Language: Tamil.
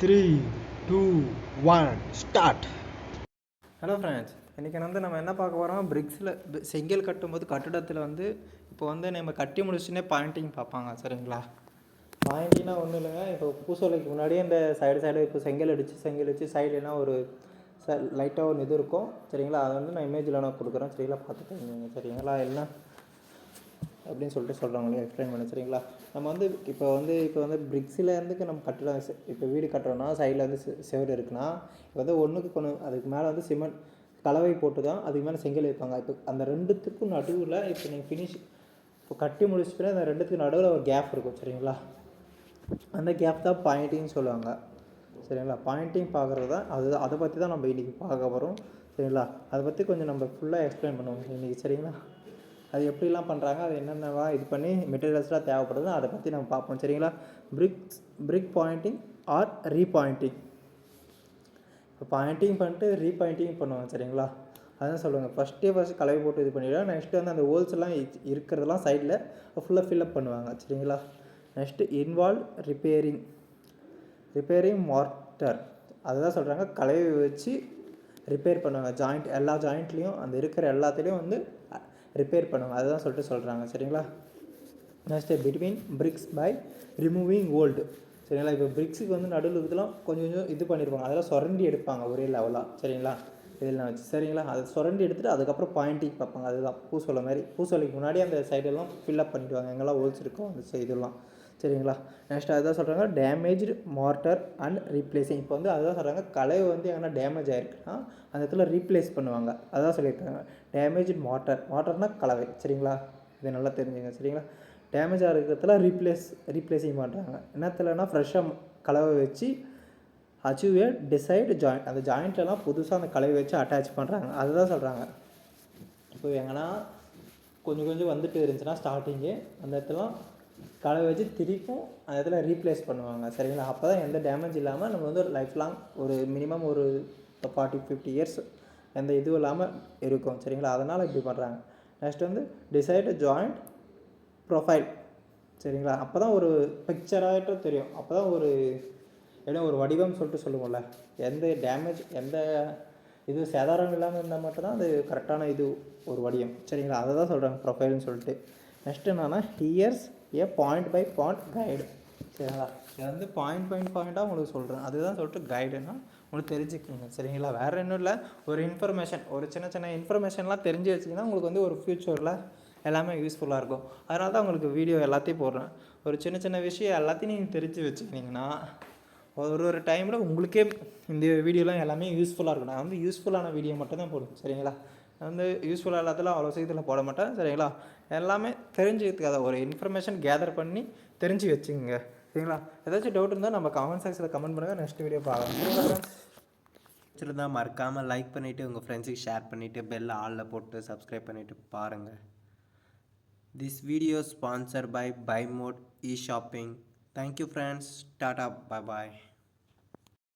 3, 2, 1 ஸ்டார்ட். ஹலோ ஃப்ரெண்ட்ஸ், இன்றைக்கி நம்ம என்ன பார்க்க போகிறோம், பிரிக்ஸில் செங்கல் கட்டும்போது கட்டிடத்தில் இப்போ நம்ம கட்டி முடிச்சுன்னே பாயிண்டிங் பார்ப்பாங்க. சரிங்களா? பாயிண்டிங்னா ஒன்றும் இல்லைங்க. இப்போ பூசலைக்கு முன்னாடியே இந்த சைடு இப்போ செங்கல் அடித்து சைடுலாம் ஒரு லைட்டாக ஒரு இது இருக்கும். சரிங்களா? அதை நான் இமேஜில் நான் கொடுக்குறேன். சரிங்களா? பார்த்துட்டு சரிங்களா எல்லாம் அப்படின்னு சொல்லிட்டு சொல்கிறவங்களே எக்ஸ்பிளைன் பண்ண. சரிங்களா? நம்ம இப்போ பிரிக்ஸிலேருந்து நம்ம கட்டிடம் இப்போ வீடு கட்டுறோன்னா சைடில் செவரு இருக்குன்னா ஒன்றுக்கு கொண்டு அதுக்கு மேலே சிமெண்ட் கலவை போட்டு தான் அதுக்கு மேலே செங்கல் வைப்பாங்க. இப்போ அந்த ரெண்டுத்துக்கும் நடுவில் இப்போ நீங்கள் இப்போ கட்டி முடிச்சுட்டு அந்த ரெண்டுத்துக்கு நடுவில் ஒரு கேப் இருக்கும். சரிங்களா? அந்த கேப் தான் பாயிண்டிங்னு சொல்லுவாங்க. சரிங்களா? பாயிண்டிங் பார்க்குறது தான் அதை பற்றி தான் நம்ம இன்றைக்கி பார்க்க போகிறோம். சரிங்களா? அதை பற்றி கொஞ்சம் நம்ம ஃபுல்லாக எக்ஸ்பிளைன் பண்ணுவோம் இன்றைக்கி. சரிங்களா? அது எப்படிலாம் பண்ணுறாங்க, அது என்னென்னவா இது பண்ணி மெட்டீரியல்ஸ்லாம் தேவைப்படுது, அதை பற்றி நம்ம பார்ப்போம். சரிங்களா? பிரிக் பாயிண்டிங் ஆர் ரீபாயிண்டிங். இப்போ பாயிண்டிங் பண்ணிட்டு ரீபாயிண்டிங் பண்ணுவாங்க. சரிங்களா? அதான் சொல்லுவாங்க. ஃபஸ்ட்டு கலவை போட்டு இது பண்ணிவிடுவாங்க. நெக்ஸ்ட்டு அந்த ஹோல்ஸ் எல்லாம் இருக்கிறதெல்லாம் சைடில் ஃபுல்லாக ஃபில்லப் பண்ணுவாங்க. சரிங்களா? Next involve repairing mortar. அதுதான் சொல்கிறாங்க, கலவை வச்சு ரிப்பேர் பண்ணுவாங்க. எல்லா ஜாயிண்ட்லேயும் அந்த இருக்கிற எல்லாத்துலேயும் ரிப்பேர் பண்ணுவாங்க. அதுதான் சொல்கிறாங்க. சரிங்களா? Next between bricks by removing old. சரிங்களா? இப்போ பிரிக்ஸுக்கு நடுவில் இதெல்லாம் கொஞ்சம் இது பண்ணியிருப்பாங்க. அதெல்லாம் சுரண்டி எடுப்பாங்க ஒரே லெவலாக. சரிங்களா? இதெல்லாம் வச்சு. சரிங்களா? அதை சுரண்டி எடுத்துகிட்டு அதுக்கப்புறம் பாயிண்டிங் பார்ப்பாங்க. அதுதான் பூசோலை மாதிரி. பூசோலைக்கு முன்னாடி அந்த சைடெல்லாம் ஃபில்லப் பண்ணிவிடுவாங்க, எங்கெல்லாம் ஹோல்ஸ் இருக்கும் அந்த சைடெல்லாம். சரிங்களா? நெக்ஸ்ட் அதுதான் சொல்கிறாங்க, டேமேஜ்டு மார்ட்டர் அண்ட் ரீப்ளேஸிங். இப்போ அதுதான் சொல்கிறாங்க, கலை எங்கன்னா டேமேஜ் ஆகிருக்குன்னா அந்த இடத்துல ரீப்ளேஸ் பண்ணுவாங்க. அதான் சொல்லியிருக்காங்க, டேமேஜ்டு மார்ட்டர்னால் கலவை. சரிங்களா? இது நல்லா தெரிஞ்சுங்க. சரிங்களா? டேமேஜ் ஆகிறதுல ரீப்ளேஸிங் பண்ணுறாங்க. என்னத்துலனா ஃப்ரெஷ்ஷாக கலவை வச்சு அச்சீவ் ஏ டிசைடு ஜாயிண்ட். அந்த ஜாயிண்ட்லலாம் புதுசாக அந்த கலவை வச்சு அட்டாச் பண்ணுறாங்க. அதுதான் சொல்கிறாங்க. இப்போ எங்கன்னா கொஞ்சம் வந்துட்டு இருந்துச்சுன்னா ஸ்டார்டிங்கு அந்த இடத்துலாம் கலவை வச்சு திருப்பும் அந்த இடத்துல ரீப்ளேஸ் பண்ணுவாங்க. சரிங்களா? அப்போ தான் எந்த டேமேஜ் இல்லாமல் நம்ம ஒரு லைஃப் லாங் ஒரு மினிமம் ஒரு 40-50 இயர்ஸ் எந்த இதுவும் இல்லாமல் இருக்கும். சரிங்களா? அதனால் இப்படி பண்ணுறாங்க. Next decide joint profile. சரிங்களா? அப்போ தான் ஒரு பிக்சராகிட்ட தெரியும். அப்போ தான் ஒரு வடிவம் சொல்லிட்டு சொல்லுவோம்ல, எந்த டேமேஜ் எந்த இது சேதாரம் இல்லாமல் இருந்தால் மட்டும்தான் அது கரெக்டான இது ஒரு வடிவம். சரிங்களா? அதை தான் சொல்கிறாங்க ப்ரொஃபைல்னு சொல்லிட்டு. நெக்ஸ்ட் என்னன்னா, here's a point by point guide. சரிங்களா? இது பாயிண்ட்டாக உங்களுக்கு சொல்கிறேன். அதுதான் சொல்லிட்டு கைடுன்னா உங்களுக்கு தெரிஞ்சுக்கோங்க. சரிங்களா? வேறு இன்னும் இல்லை, ஒரு இன்ஃபர்மேஷன், ஒரு சின்ன இன்ஃபர்மேஷன்லாம் தெரிஞ்சு வச்சிங்கன்னா உங்களுக்கு ஒரு ஃப்யூச்சரில் எல்லாமே யூஸ்ஃபுல்லாக இருக்கும். அதனால தான் உங்களுக்கு வீடியோ எல்லாத்தையும் போடுறேன். ஒரு சின்ன விஷயம் எல்லாத்தையும் நீங்கள் தெரிஞ்சு வச்சுக்கிட்டிங்கன்னா ஒரு டைமில் உங்களுக்கே இந்த வீடியோலாம் எல்லாமே யூஸ்ஃபுல்லாக இருக்கும். நான் யூஸ்ஃபுல்லான வீடியோ மட்டும்தான் போடுவேன். சரிங்களா? யூஸ்ஃபுல்லாக எல்லாத்தையும் அவ்வளோ சீக்கிரத்தில் போட மாட்டேன். சரிங்களா? எல்லாமே தெரிஞ்சுக்கிறதுக்காக ஒரு இன்ஃபர்மேஷன் கேதர் பண்ணி தெரிஞ்சு வச்சுக்கோங்க. சரிங்களா? ஏதாச்சும் டவுட் இருந்தால் நம்ம கமெண்ட் செக்ஷனில் கமெண்ட் பண்ணுங்கள். நெக்ஸ்ட் வீடியோ பார்க்கலாம். பிடிச்சிருந்தால் மறக்காமல் லைக் பண்ணிவிட்டு உங்கள் ஃப்ரெண்ட்ஸுக்கு ஷேர் பண்ணிவிட்டு பெல் ஆலில் போட்டு சப்ஸ்கிரைப் பண்ணிவிட்டு பாருங்கள். This video sponsored by Buy Mode eShopping. Thank you friends. Tata. Bye bye.